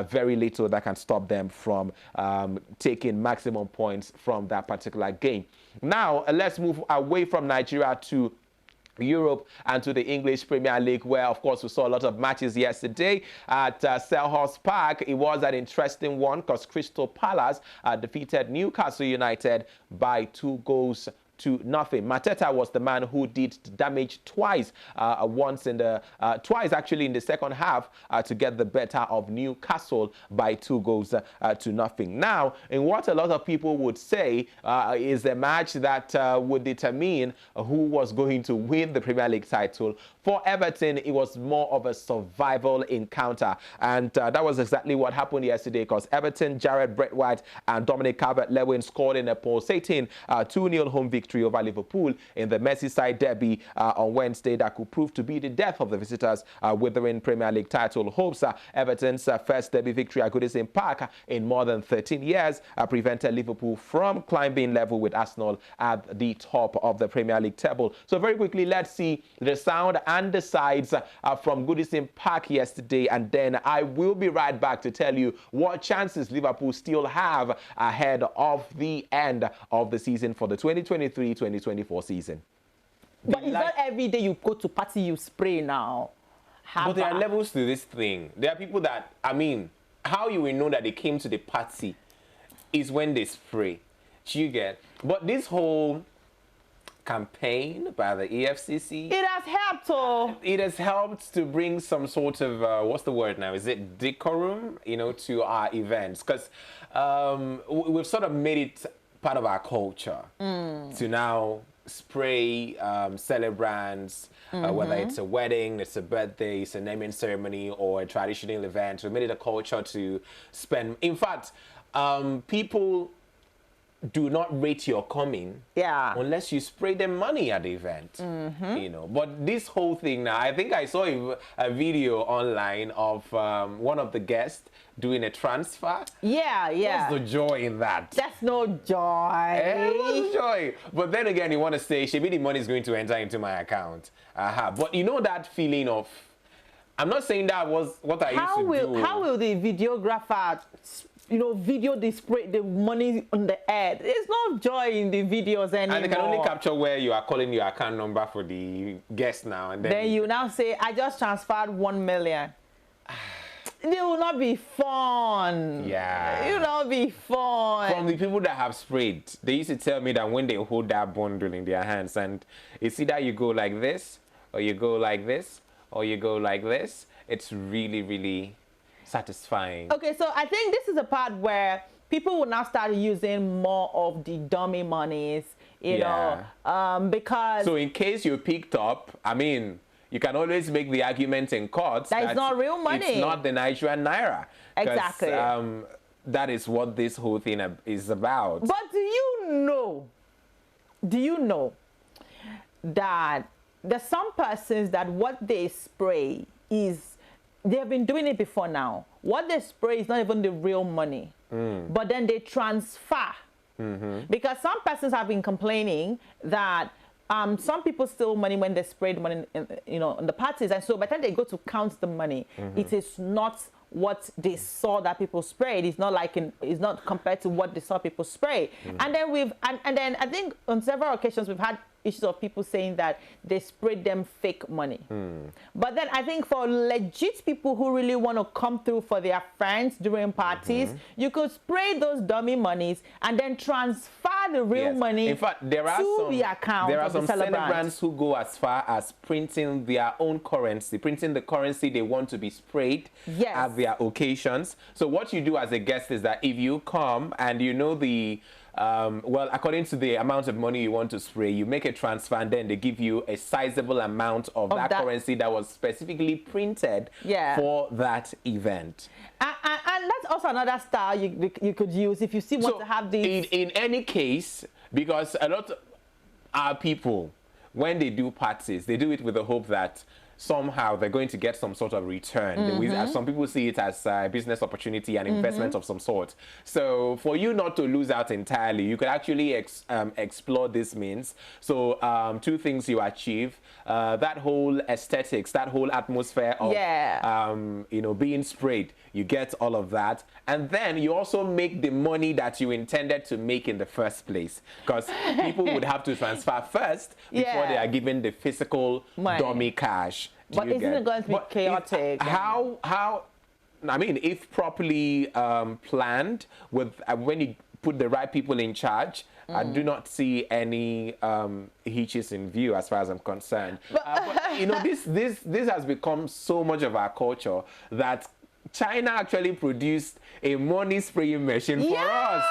very little that can stop them from taking maximum points from that particular game. Now, let's move away from Nigeria to Europe and to the English Premier League, where, of course, we saw a lot of matches yesterday at Selhurst Park. It was an interesting one because Crystal Palace defeated Newcastle United by 2-0. Mateta was the man who did damage twice, twice actually in the second half to get the better of Newcastle by 2-0. Now, in what a lot of people would say is a match that would determine who was going to win the Premier League title. For Everton, it was more of a survival encounter, and that was exactly what happened yesterday because Everton, Jared Brett-White, and Dominic Calvert-Lewin scored in a pulsating 2-0 home victory over Liverpool in the Merseyside derby on Wednesday that could prove to be the death of the visitors' withering Premier League title hopes. Everton's first derby victory at Goodison Park in more than 13 years prevented Liverpool from climbing level with Arsenal at the top of the Premier League table. So very quickly, let's see the sound and the sides from Goodison Park yesterday, and then I will be right back to tell you what chances Liverpool still have ahead of the end of the season for the 2023-2024 season.
But it's not every day you go to party you spray now.
But there are levels to this thing. There are people that, I mean, how you will know that they came to the party is when they spray. Do you get? But this whole campaign by the EFCC,
it has helped. Oh,
it has helped to bring some sort of what's the word now? Is it decorum? You know, to our events, because we've sort of made it part of our culture to now spray celebrants, whether it's a wedding, it's a birthday, it's a naming ceremony, or a traditional event. We made it a culture to spend. In fact, people do not rate your coming unless you spray them money at the event. You know, but this whole thing now, I think I saw a video online of one of the guests doing a transfer. What's the joy in that?
That's no joy.
What's the joy? But then again, you want to say, maybe the money is going to enter into my account. But you know that feeling of, I'm not saying that was what I used to do.
How will the videographer, you know, video display the money on the ad? There's no joy in the videos anymore.
And they can only capture where you are calling your account number for the guest now. And then
you now say, I just transferred 1 million. It will not be fun.
Yeah.
It will not be fun.
From the people that have sprayed, they used to tell me that when they hold that bundle in their hands, and it's either you go like this, or you go like this, or you go like this, it's really, really satisfying.
Okay, so I think this is a part where people will now start using more of the dummy monies, you know, because...
So in case you're picked up, I mean, you can always make the argument in court
that it's not real money.
It's not the Nigerian naira.
Exactly.
That is what this whole thing is about.
But do you know that there's some persons that what they spray is, they have been doing it before now. What they spray is not even the real money, but then they transfer. Because some persons have been complaining that some people steal money when they spray the money, in the parties, and so by the time they go to count the money, it is not what they saw that people sprayed. It's not like it's not compared to what they saw people spray. And then and then I think on several occasions we've had issues of people saying that they sprayed them fake money. But then I think for legit people who really want to come through for their friends during parties, you could spray those dummy monies and then transfer the real money.
In fact, there are
the account.
There are some celebrants who go as far as printing their own currency, printing the currency they want to be sprayed at their occasions. So what you do as a guest is that if you come and you know the well, according to the amount of money you want to spray, you make a transfer and then they give you a sizable amount of that currency that was specifically printed for that event.
And that's also another style you could use if you want to have these.
In any case, because a lot of our people, when they do parties, they do it with the hope that somehow they're going to get some sort of return. Some people see it as a business opportunity and investment of some sort. So for you not to lose out entirely, you could actually explore this means. So two things you achieve, that whole aesthetics, that whole atmosphere of being sprayed, you get all of that. And then you also make the money that you intended to make in the first place. Because people would have to transfer first before they are given the physical dummy cash.
But isn't it going to be chaotic?
I mean, if properly planned, with when you put the right people in charge, I do not see any hitches in view as far as I'm concerned. But you know, this has become so much of our culture that China actually produced a money spraying machine for us.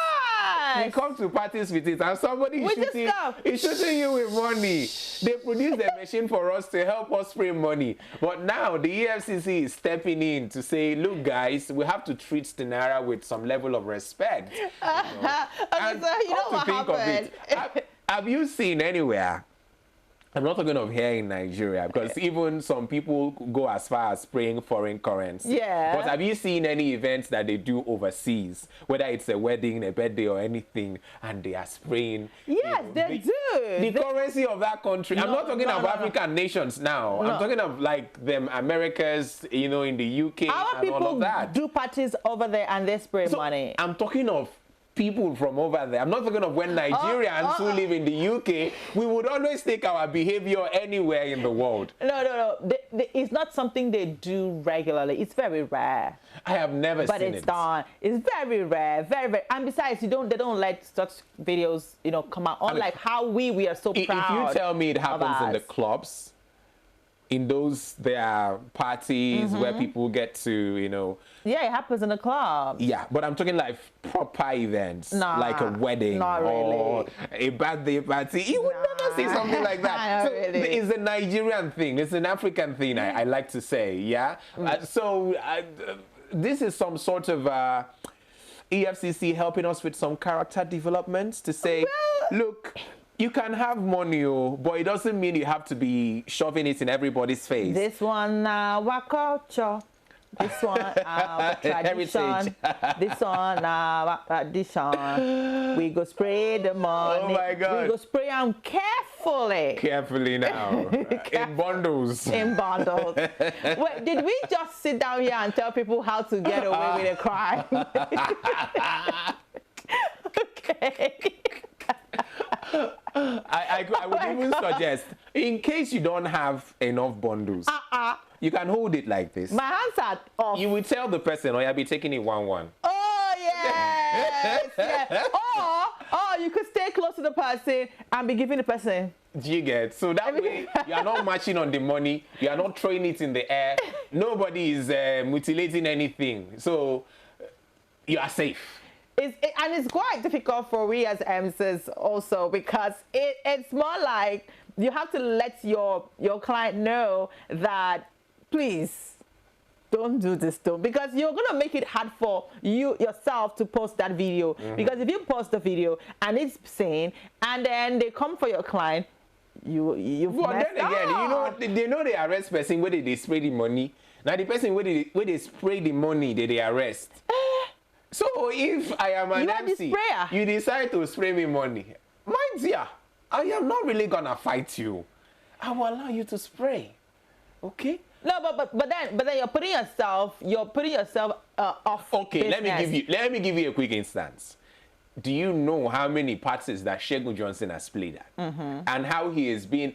We come to parties with it and somebody is shooting you with money. They produced a machine for us to help us spray money. But now the EFCC is stepping in to say, look guys, we have to treat the Naira with some level of respect.
Okay, so you know what happened?
Have you seen anywhere? I'm not talking of here in Nigeria, because even some people go as far as spraying foreign currency. But have you seen any events that they do overseas, whether it's a wedding, a birthday, or anything, and they are spraying?
Yes, they do.
The currency of that country. I'm not talking of African nations now. I'm talking of like them Americas, you know, in the UK and all of that.
Do parties over there and they spray money.
I'm talking of people from over there. I'm not talking of when Nigerians who live in the UK, we would always take our behavior anywhere in the world.
No. It's not something they do regularly. It's very rare.
I have never seen it.
But it's done. It's very rare, very, very. And besides, they don't let such videos, come out. Unlike how we are so proud.
If you tell me it happens in the clubs, in those there are parties where people get to,
Yeah, it happens in the club.
Yeah, but I'm talking like proper events, like a wedding or a birthday party. You would never see something like that. So it's a Nigerian thing. It's an African thing, I like to say, yeah? This is some sort of EFCC helping us with some character developments to say, look, you can have money, but it doesn't mean you have to be shoving it in everybody's face.
This one, our culture. This one, our tradition. This one, our tradition. We go spray the money.
Oh my God.
We go spray them carefully.
Carefully now. In bundles.
In bundles. Wait, did we just sit down here and tell people how to get away with a crime? Okay.
I would even suggest, in case you don't have enough bundles, You can hold it like this.
My hands are off.
You will tell the person, or you'll be taking it 1-1.
Oh, yes. Yeah. Or you could stay close to the person and be giving the person.
Do you get? So that way, you are not matching on the money. You are not throwing it in the air. Nobody is mutilating anything. So you are safe.
And it's quite difficult for we as MCs also, because it's more like you have to let your client know that, please, don't do this though, because you're going to make it hard for you yourself to post that video. Because if you post the video and it's seen, and then they come for your client, you've
Well,
messed
then again,
up.
they know they arrest person where they spray the money. Now the person where they spray the money, they arrest. So if I am an
You are the
MC,
sprayer.
you decide to spray me money, mind you, I am not really gonna fight you. I will allow you to spray. Okay?
No, but then you're putting yourself off.
Okay,
business.
let me give you a quick instance. Do you know how many parties that Segun Johnson has played at? And how he has been,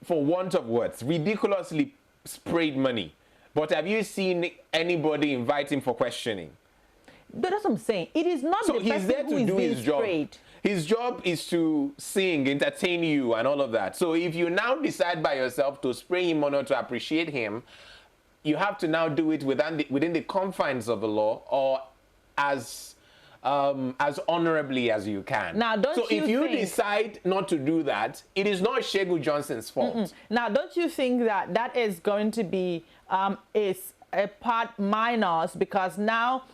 for want of words, ridiculously sprayed money. But have you seen anybody invite him for questioning?
But that's what I'm saying. It is not
So
the
he's
person
there
who
to
is
do
being
his job.
sprayed.
His job is to sing, entertain you, and all of that. So if you now decide by yourself to spray him or not to appreciate him, you have to now do it within the confines of the law, or as honorably as you can.
Now, don't
so
you
if you
think-
decide not to do that, it is not Segun Johnson's fault.
Now, don't you think that is going to be is a part minus, because now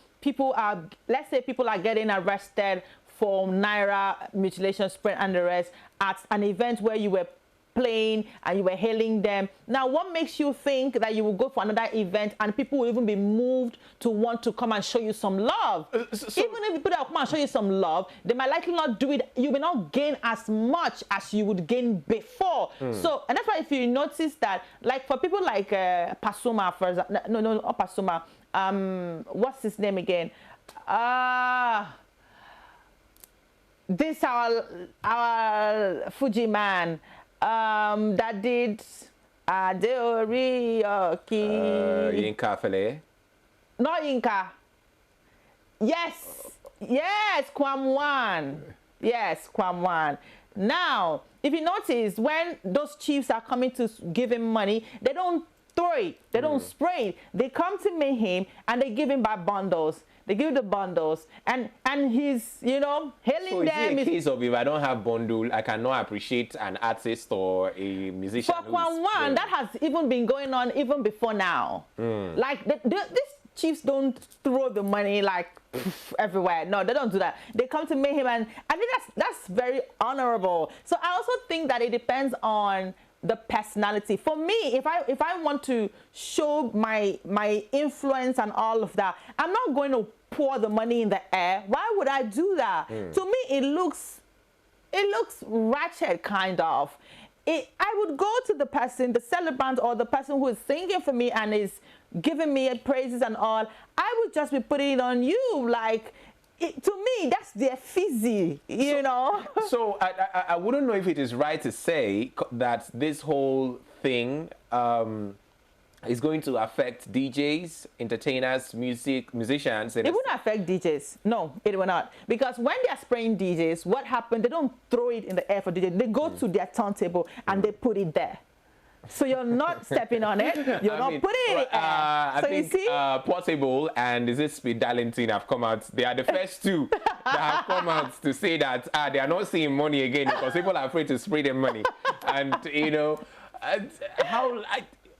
let's say people are getting arrested for Naira mutilation, spraying and the rest at an event where you were playing and you were hailing them. Now, what makes you think that you will go for another event and people will even be moved to want to come and show you some love? Even if people that come and show you some love, they might likely not do it. You will not gain as much as you would gain before. So, and that's why if you notice that, like for people like Pasuma, for example, no, not Pasuma. What's his name again? This our Fuji man that did Adeorioki.
Yinka Fele.
Not Yinka. Yes, Kwamwan. Yes, Kwamwan. Now, if you notice, when those chiefs are coming to give him money, they don't throw it, they don't spray it. They come to meet him and they give him by bundles. They give the bundles, and he's, hailing
So
them.
is it a case of, if I don't have bundle, I cannot appreciate an artist or a musician?
For Kwamwan, that has even been going on even before now. Like these chiefs don't throw the money like everywhere. No, they don't do that. They come to meet him, and I think that's very honorable. So I also think that it depends on the personality. For me, if I want to show my influence and all of that, I'm not going to pour the money in the air. Why would I do that? To me, it looks ratchet, kind of. I would go to the person, the celebrant, or the person who is singing for me and is giving me praises and all. I would just be putting it on you, like. To me, that's their fizzy, you know.
So I wouldn't know if it is right to say that this whole thing is going to affect DJs, entertainers, musicians.
It wouldn't affect DJs. No, it will not. Because when they are spraying DJs, what happened? They don't throw it in the air for DJs. They go to their turntable and they put it there. So you're not stepping on it. You're not putting it in the air. So
I think,
you see?
Portable and is it Speed Darlington have come out. They are the first two that have come out to say that they are not seeing money again because people are afraid to spray their money. And,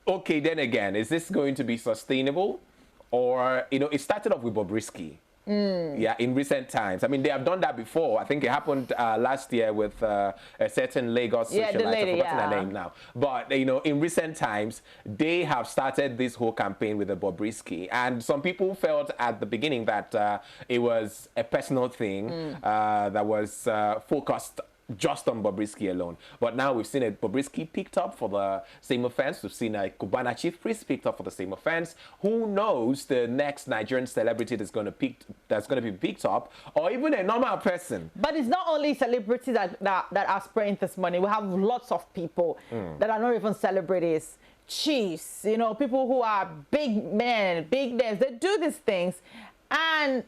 okay, then again, is this going to be sustainable? Or, it started off with Bobrisky. Yeah, in recent times. I mean, they have done that before. I think it happened last year with a certain Lagos socialite. I've forgotten her name now. But, in recent times, they have started this whole campaign with the Bobrisky. And some people felt at the beginning that it was a personal thing that was focused just on Bobrisky alone. But now we've seen a Bobrisky picked up for the same offense. We've seen a Cubana chief priest picked up for the same offense. Who knows the next Nigerian celebrity that's going to be picked up, or even a normal person.
But it's not only celebrities that are spraying this money. We have lots of people that are not even celebrities. chiefs, you know, people who are big men, big names, they do these things. And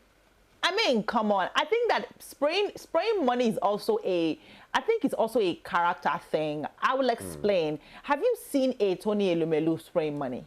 I mean, come on. I think that spraying money is also I think it's also a character thing. I will explain. Have you seen a Tony Elumelu spraying money?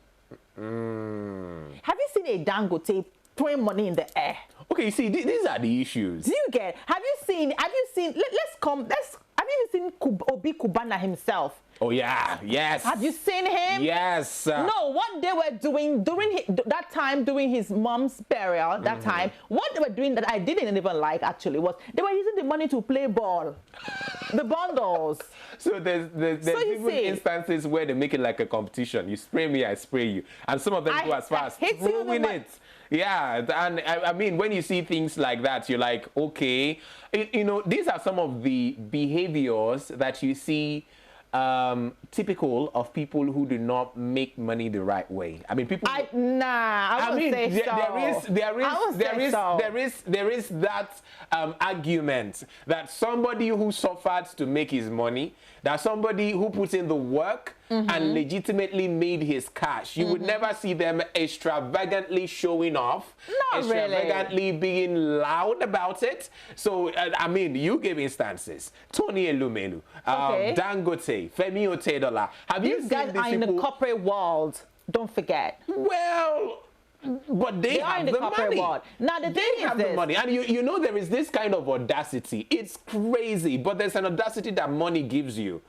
Have you seen a Dangote throwing money in the air?
Okay, see, these are the issues.
Do you get? Have you seen, have you seen Obi Kubana himself?
Oh, yeah, yes.
Have you seen him?
Yes.
No, what they were doing during that time, during his mom's burial, that time, what they were doing that I didn't even like actually was they were using the money to play ball. The bundles.
So there's even instances where they make it like a competition. You spray me, I spray you. And some of them go as far as throwing it. Yeah, and I mean, when you see things like that, you're like, okay. You know, these are some of the behaviors that you see typical of people who do not make money the right way. I mean, people.
I wouldn't say so.
There is that argument that somebody who suffered to make his money, that somebody who puts in the work and legitimately made his cash, you would never see them extravagantly showing off, extravagantly being loud about it. So, I mean, you gave instances. Tony Elumelu, Dangote, Femi Otedola. Have you seen
guys are in the corporate world? Don't forget.
Well, but they
are
have
in the corporate
money.
world. Now the thing is
have the money, and you know there is this kind of audacity. It's crazy, but there's an audacity that money gives you.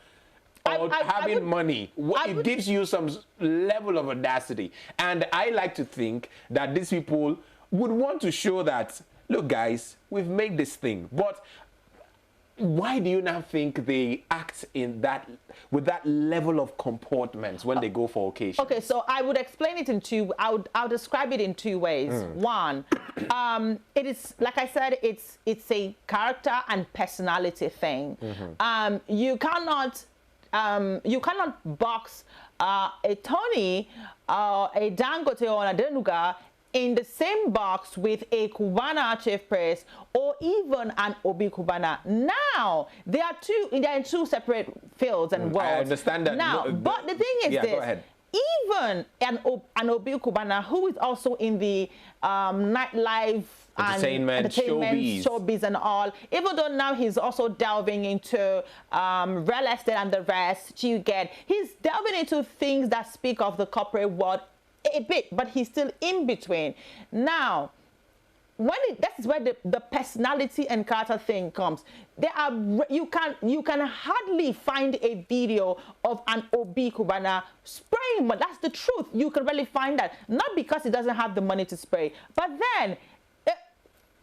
Or having money, it gives you some level of audacity, and I like to think that these people would want to show that, look, guys, we've made this thing, but. Why do you now think they act with that level of comportment when they go for occasions?
Okay, so I would explain it in two. I'll describe it in two ways. One, it is, like I said, it's a character and personality thing. You cannot box a Tony, a Dangote, or an Adenuga in the same box with a Cubana chief priest or even an Obi Kubana. Now, they're in two separate fields and worlds.
I understand that.
Now, but the thing is this.
Go ahead.
Even an Obi Kubana, who is also in the nightlife, entertainment, showbiz and all, even though now he's also delving into real estate and the rest, he's delving into things that speak of the corporate world a bit, but he's still in between. Now, that's where the personality and character thing comes. You can hardly find a video of an Obi Kubana spraying, but that's the truth. You can really find that, not because he doesn't have the money to spray, but then.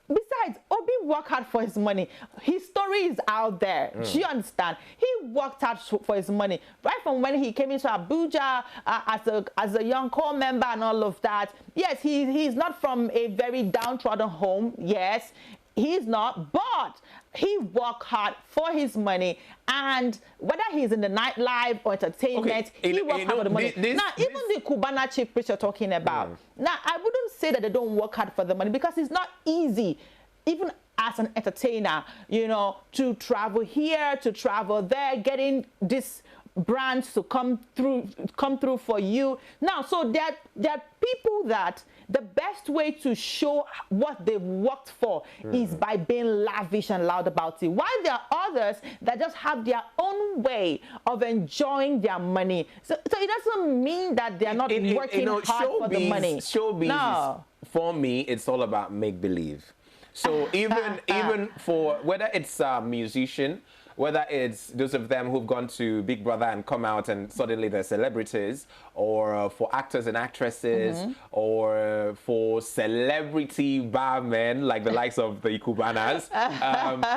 Besides, Obi worked hard for his money. His story is out there. Do you understand? He worked hard for his money. Right from when he came into Abuja as a young core member and all of that. Yes, he's not from a very downtrodden home. Yes, he's not. But he worked hard for his money. And whether he's in the nightlife or entertainment, he worked hard for the money. Now, even the Cubana chief priest you're talking about. Now, I wouldn't say that they don't work hard for the money because it's not easy, even as an entertainer, you know, to travel here, to travel there, getting this brands to come through for you. Now, so there are people that the best way to show what they've worked for is by being lavish and loud about it. While there are others that just have their own way of enjoying their money. So it doesn't mean that they're not working hard for the money.
Showbiz for me, it's all about make-believe. So even for, whether it's a musician, whether it's those of them who've gone to Big Brother and come out and suddenly they're celebrities, or for actors and actresses, or for celebrity barmen like the likes of the Cubanas.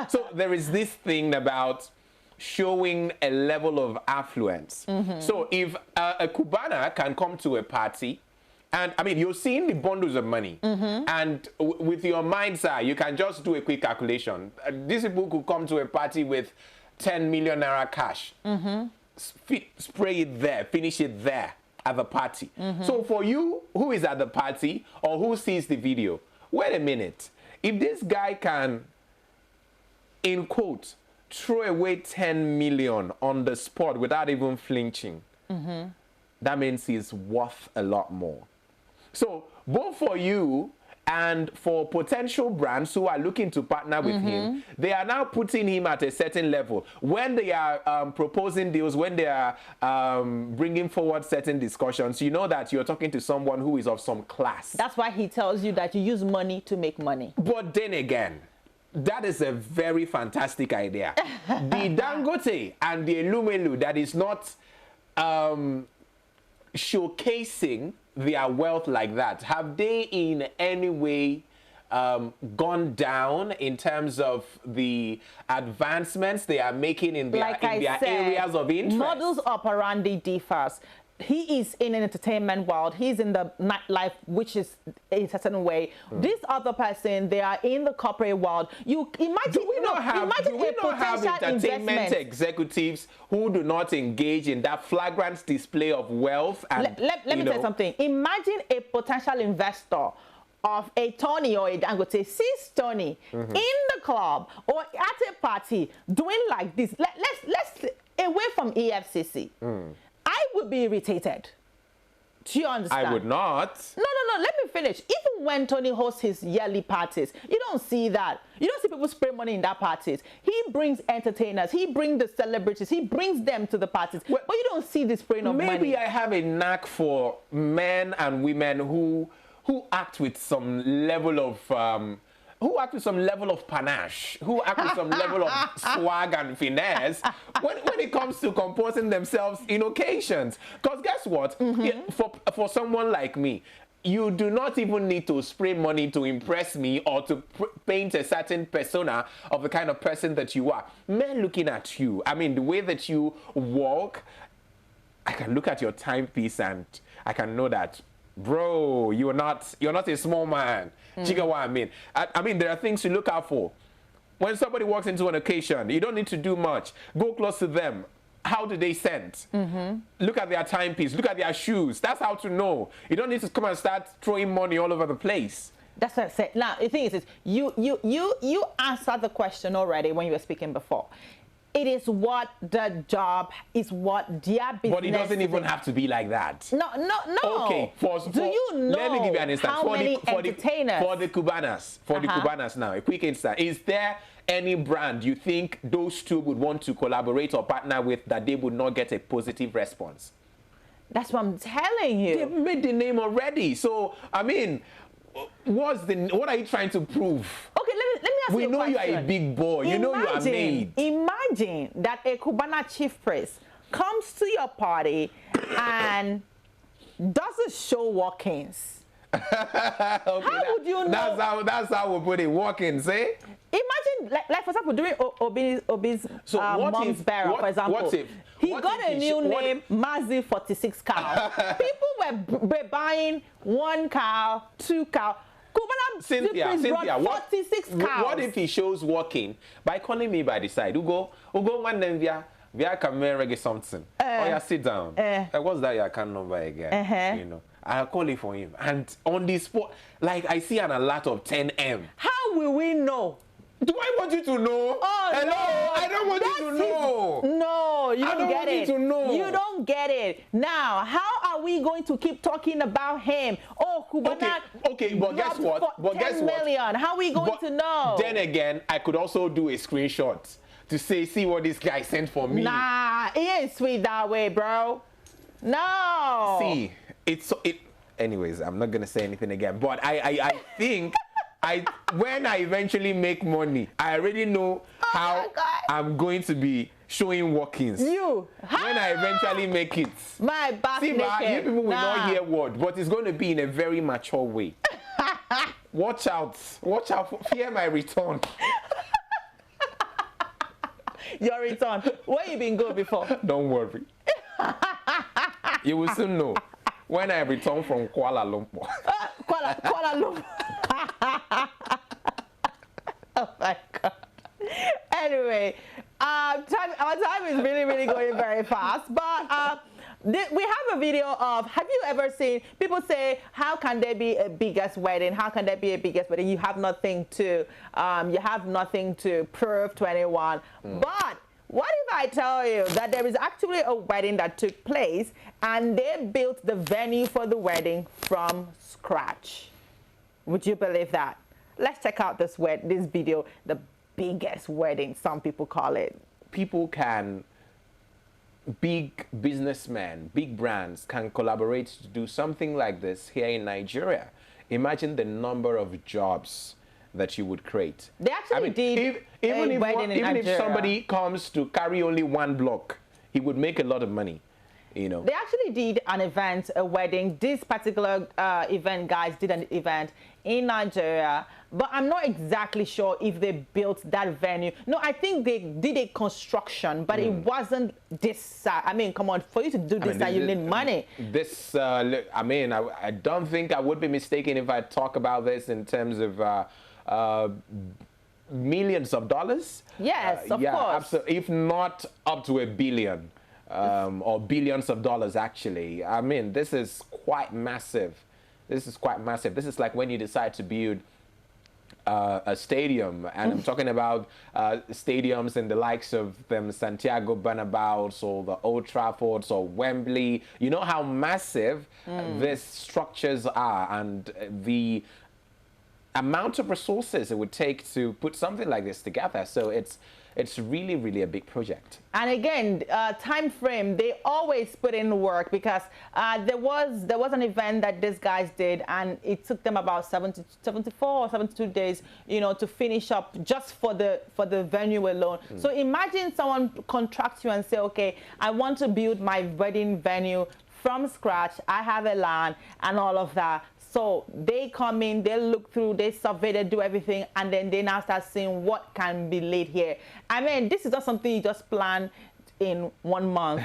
So there is this thing about showing a level of affluence. So if a Cubana can come to a party, and I mean, you're seeing the bundles of money, and with your mind's eye, you can just do a quick calculation. These people could come to a party with 10 million naira cash, spray it there, finish it there at the party. So for you, who is at the party or who sees the video, wait a minute. If this guy can, in quote, throw away 10 million on the spot without even flinching, that means he's worth a lot more. So both for you and for potential brands who are looking to partner with him, they are now putting him at a certain level. When they are proposing deals, when they are bringing forward certain discussions, you know that you're talking to someone who is of some class.
That's why he tells you that you use money to make money.
But then again, that is a very fantastic idea. The Dangote and the Elumelu that is not showcasing their wealth like that, have they in any way gone down in terms of the advancements they are making in their, areas of interest?
Modus operandi differs. He is in an entertainment world. He's in the nightlife, which is a certain way. This other person, they are in the corporate world. You imagine,
do we not have entertainment executives who do not engage in that flagrant display of wealth? And
let me tell you something. Imagine a potential investor of a Tony or a Dangote sees Tony in the club or at a party doing like this. Let's away from EFCC. I would be irritated. Do you understand?
I would not.
No. Let me finish. Even when Tony hosts his yearly parties, you don't see that. You don't see people spray money in that parties. He brings entertainers. He brings the celebrities. He brings them to the parties. Well, but you don't see the spraying of money.
Maybe I have a knack for men and women who act with some level of panache, who act with some level of swag and finesse when it comes to composing themselves in occasions. Because guess what? For someone like me, you do not even need to spray money to impress me or to paint a certain persona of the kind of person that you are. Men looking at you, I mean, the way that you walk, I can look at your timepiece and I can know that, bro, you're not a small man. Do you get what I mean? I mean, there are things to look out for. When somebody walks into an occasion, you don't need to do much. Go close to them. How do they scent? Look at their timepiece. Look at their shoes. That's how to know. You don't need to come and start throwing money all over the place.
That's what I said. Now, the thing is you answered the question already when you were speaking before. It is what the job is, what their business.
But it doesn't even have to be like that.
No.
Okay.
Do you know?
Let me give you an instance.
How many entertainers?
For the Cubanas now, a quick instance. Is there any brand you think those two would want to collaborate or partner with that they would not get a positive response?
That's what I'm telling you.
They've made the name already. So I mean, what are you trying to prove?
Okay, let me ask you a question.
We know you are a big boy. You know you are made.
Imagine that a Cubana chief priest comes to your party and does a show walk-ins.
Okay,
how would you know?
That's how we put it. Walk-ins, eh?
Imagine, like for example, during Obi's mom's burial, for example, he got a new name, Mazi 46 cow. People were buying 1 cow, 2 cow.
Cynthia,
46 cows.
What if he shows walking by calling me by the side? Ugo, one name via camera get something. Oh yeah, sit down. What's that your account number again? You know, I'll call it for him. And on the spot, like I see an alert of 10M.
How will we know?
Do I want you to know?
Oh,
hello,
no.
I don't want you to know.
No, you don't get it.
I don't want you to know.
You don't get it. Now, how are we going to keep talking about him? Oh, Cubana.
Okay, but guess what?
But guess what? 10 million. How are we going to know?
Then again, I could also do a screenshot to say, see what this guy sent for me.
Nah, it ain't sweet that way, bro. No.
See, anyways, I'm not gonna say anything again. But I think when I eventually make money, I already know how I'm going to be showing walk-ins. When I eventually make it.
My back.
See, you people will not hear word, but it's going to be in a very mature way. Watch out. Fear my return.
Your return. Where you been go before?
Don't worry. You will soon know when I return from Kuala Lumpur.
Kuala Lumpur. Oh my God. Anyway, our time is really going very fast. But we have a video of, have you ever seen, people say, how can there be a biggest wedding? How can there be a biggest wedding? You have nothing to prove to anyone. But What if I tell you that there is actually a wedding that took place and they built the venue for the wedding from scratch? Would you believe that? Let's check out this video, the biggest wedding, some people call it.
People can, big businessmen, big brands can collaborate to do something like this here in Nigeria. Imagine the number of jobs that you would create.
They actually did a wedding in Nigeria.
Even if somebody comes to carry only one block, he would make a lot of money. You know.
They actually did an event, a wedding. This particular event, guys, did an event in Nigeria, but I'm not exactly sure if they built that venue. No, I think they did a construction, but it wasn't this. I mean, come on, for you to do this, you need money.
This, I mean, I don't think I would be mistaken if I talk about this in terms of millions of dollars.
Yes, of course.
Absolutely. If not up to $1 billion. Or billions of dollars, actually. I mean, this is quite massive. This is quite massive. This is like when you decide to build a stadium, and I'm talking about stadiums in the likes of them Santiago Bernabéu or the Old Traffords or Wembley. You know how massive these structures are, and the amount of resources it would take to put something like this together. So it's really, really a big project.
And again, time frame, they always put in work, because there was an event that these guys did, and it took them about 74 or 72 days, you know, to finish up just for the venue alone. So imagine someone contracts you and say, okay, I want to build my wedding venue from scratch. I have a land and all of that. So they come in, they look through, they survey, they do everything, and then they now start seeing what can be laid here. I mean, this is not something you just plan in 1 month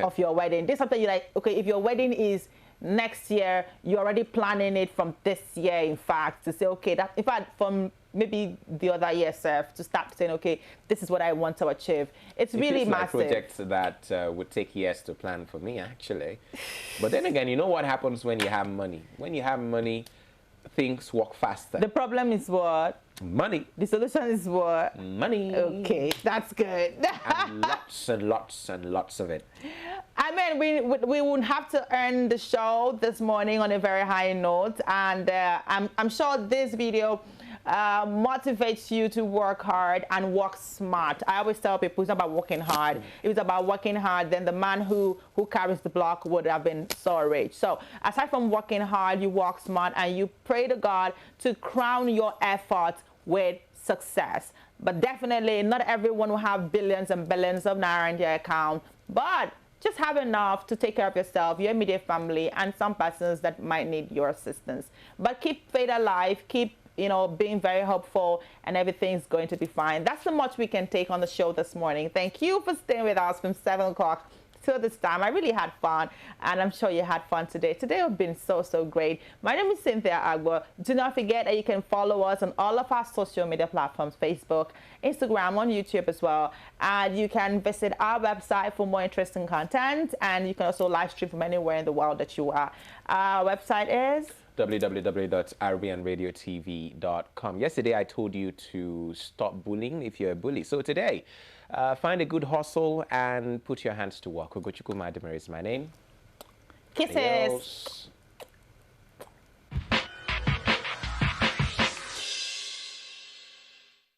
of your wedding. This is something you're like, okay, if your wedding is next year, you're already planning it from this year, in fact, to say, okay, that, in fact, from maybe the other year, Seth, to start saying, okay, this is what I want to achieve. It's really massive.
Projects that would take years to plan for me, actually. But then again, you know what happens when you have money? When you have money, things work faster.
The problem is what?
Money.
The solution is what?
Money.
Okay, that's good.
And lots and lots and lots of it.
I mean, we would have to end the show this morning on a very high note, and I'm sure this video motivates you to work hard and work smart. I always tell people it's not about working hard. If it's about working hard, then the man who carries the block would have been so rich. So aside from working hard, you work smart and you pray to God to crown your efforts with success. But definitely not everyone will have billions and billions of naira in their account, but just have enough to take care of yourself, your immediate family, and some persons that might need your assistance. But keep faith alive, keep, you know, being very hopeful, and everything's going to be fine. That's so much we can take on the show this morning. Thank you for staying with us from 7 o'clock till this time. I really had fun, and I'm sure you had fun today. Today has been so great. My name is Cynthia Agbo. Do not forget that you can follow us on all of our social media platforms, Facebook, Instagram, on YouTube as well. And you can visit our website for more interesting content, and you can also live stream from anywhere in the world that you are. Our website is
www.rbnradiotv.com. Yesterday, I told you to stop bullying if you're a bully. So today, find a good hustle and put your hands to work. Ogochukwu Madimere is my name.
Kisses.
Adios.